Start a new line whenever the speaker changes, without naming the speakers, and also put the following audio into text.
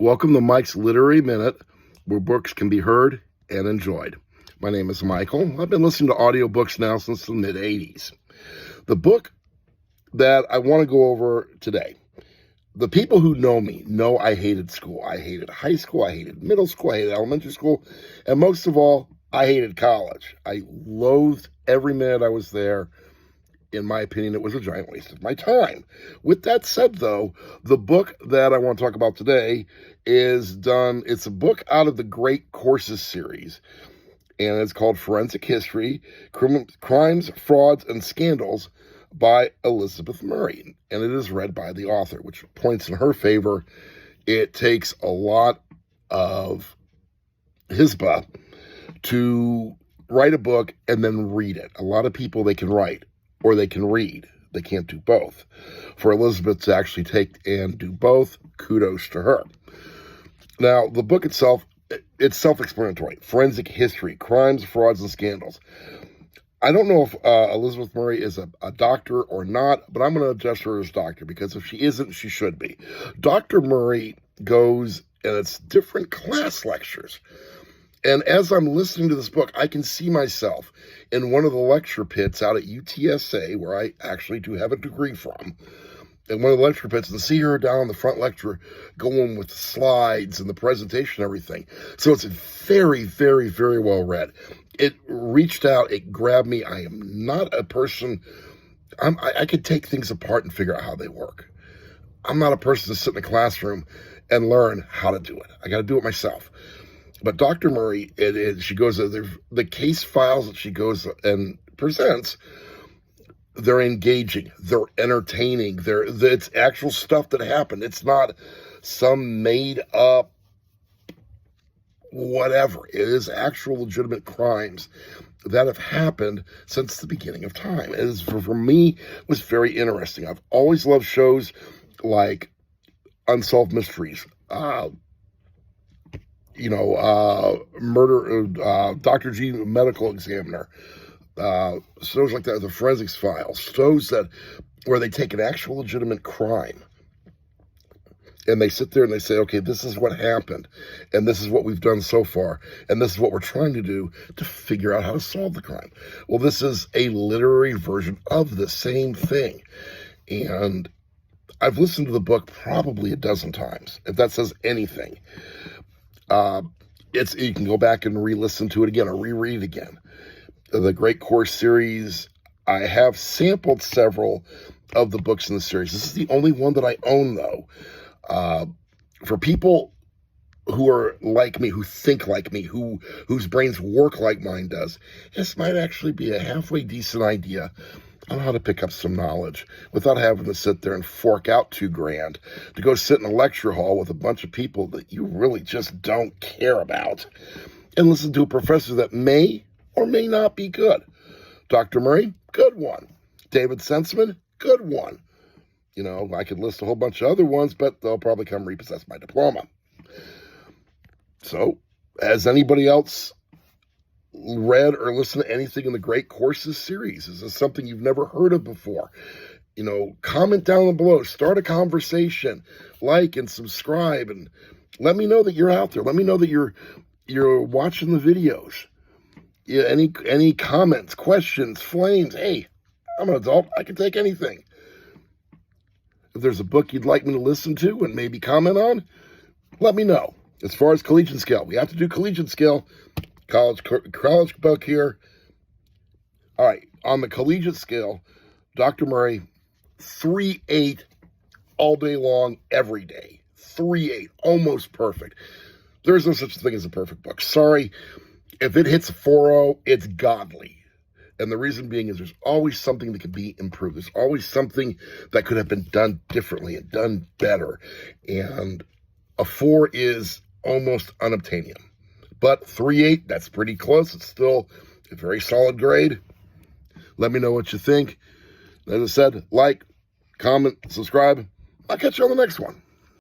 Welcome to Mike's Literary Minute, where books can be heard and enjoyed. My name is Michael. I've been listening to audiobooks now since the mid-'80s. The book that I want to go over today, the people who know me know I hated school. I hated high school, I hated middle school, I hated elementary school, and most of all, I hated college. I loathed every minute I was there. In my opinion, it was a giant waste of my time. With that said, though, the book that I want to talk about today it's a book out of the Great Courses series, and it's called Forensic History, Crimes, Frauds, and Scandals by Elizabeth Murray, and it is read by the author, which points in her favor. It takes a lot of hisbah to write a book and then read it. A lot of people, they can write or they can read. They can't do both. For Elizabeth to actually take and do both, kudos to her. Now, the book itself, it's self-explanatory. Forensic History, Crimes, Frauds, and Scandals. I don't know if Elizabeth Murray is a doctor or not, but I'm going to address her as doctor, because if she isn't, she should be. Dr. Murray goes, and it's different class lectures. And as I'm listening to this book, I can see myself in one of the lecture pits out at UTSA, where I actually do have a degree from, in one of the lecture pits, and see her down in the front lecture going with the slides and the presentation and everything. So it's very, very, very well read. It reached out, it grabbed me. I am not a person, I could take things apart and figure out how they work. I'm not a person to sit in the classroom and learn how to do it. I got to do it myself. But Dr. Murray, she goes, the case files that she goes and presents, they're engaging, they're entertaining, it's actual stuff that happened. It's not some made up whatever. It is actual legitimate crimes that have happened since the beginning of time. It is, for me, it was very interesting. I've always loved shows like Unsolved Mysteries, Murder, Dr. G, Medical Examiner, shows like that, the Forensics Files, shows where they take an actual legitimate crime and they sit there and they say, okay, this is what happened, and this is what we've done so far, and this is what we're trying to do to figure out how to solve the crime. Well, this is a literary version of the same thing, and I've listened to the book probably a dozen times, if that says anything. You can go back and re-listen to it again or reread it again. The Great Course series, I have sampled several of the books in the series. This is the only one that I own, though. For people who are like me, who think like me, whose brains work like mine does, this might actually be a halfway decent idea on how to pick up some knowledge without having to sit there and fork out $2,000 to go sit in a lecture hall with a bunch of people that you really just don't care about and listen to a professor that may or may not be good. Dr. Murray, good one. David Senseman, good one. I could list a whole bunch of other ones, but they'll probably come repossess my diploma. So, has anybody else read or listened to anything in the Great Courses series? Is this something you've never heard of before? Comment down below, start a conversation, like and subscribe, and let me know that you're out there. Let me know that you're watching the videos. Yeah, any comments, questions, flames. Hey, I'm an adult. I can take anything. If there's a book you'd like me to listen to and maybe comment on, let me know. As far as collegiate scale, we have to do collegiate scale. College book here. All right, on the collegiate scale, Dr. Murray, 3.8 all day long, every day. 3.8, almost perfect. There is no such thing as a perfect book. Sorry, if it hits a 4.0, it's godly. And the reason being is there's always something that could be improved. There's always something that could have been done differently and done better. And a 4 is almost unobtainium. But 3.8, that's pretty close. It's still a very solid grade. Let me know what you think. As I said, like, comment, subscribe. I'll catch you on the next one.